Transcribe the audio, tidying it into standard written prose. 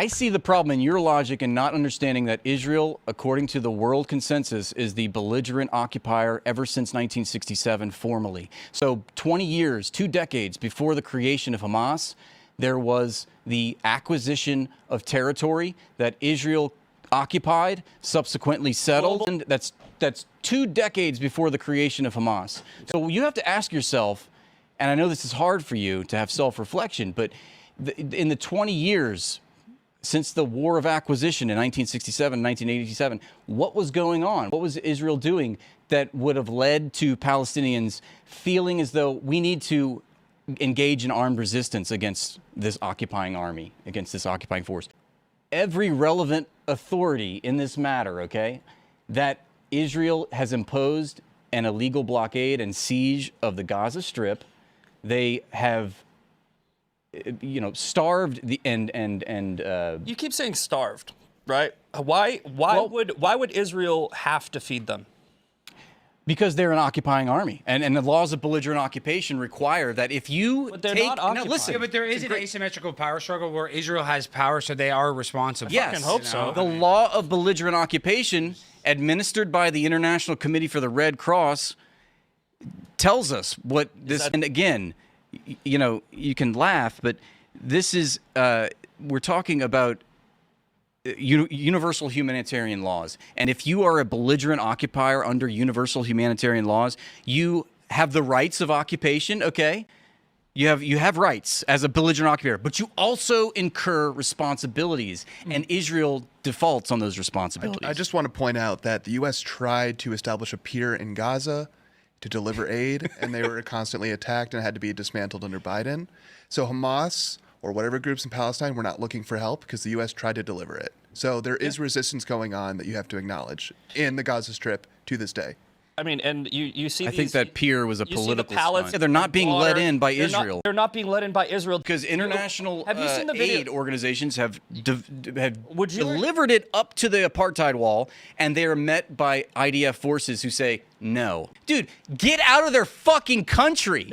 I see the problem in your logic and not understanding that Israel, according to the world consensus, is the belligerent occupier ever since 1967 formally. So 20 years, 2 decades before the creation of Hamas, there was the acquisition of territory that Israel occupied, subsequently settled, and that's 2 decades before the creation of Hamas. So you have to ask yourself, and I know this is hard for you to have self-reflection, but in the 20 years since the War of Acquisition in 1967, 1987, what was going on? What was Israel doing that would have led to Palestinians feeling as though we need to engage in armed resistance against this occupying army, against this occupying force? Every relevant authority in this matter, okay, that Israel has imposed an illegal blockade and siege of the Gaza Strip. They have, starved the You keep saying starved, right? Why would Israel have to feed them? Because they're an occupying army, and the laws of belligerent occupation require that if you But they're take not occupying. listen, Yeah, but there is an asymmetrical power struggle where Israel has power, so they are responsible. yes, fucking hope so. the law of belligerent occupation, administered by the International Committee for the Red Cross, tells us what this. And again, you can laugh, but this is we're talking about universal humanitarian laws. And if you are a belligerent occupier under universal humanitarian laws, you have the rights of occupation, okay? You have rights as a belligerent occupier, but you also incur responsibilities, and Israel defaults on those responsibilities. I just want to point out that the U.S. tried to establish a pier in Gaza to deliver aid, and they were constantly attacked and had to be dismantled under Biden. So Hamas or whatever groups in Palestine were not looking for help because the U.S. tried to deliver it. So there is resistance going on that you have to acknowledge in the Gaza Strip to this day. I mean, and you see. I think that pier was a you political see the pallets. stunt. Yeah, they're not being let in by Israel. They're not being let in by Israel Because international Have you seen the video? aid organizations have Would you- delivered it up to the apartheid wall, and they are met by IDF forces who say, no. Dude, get out of their fucking country.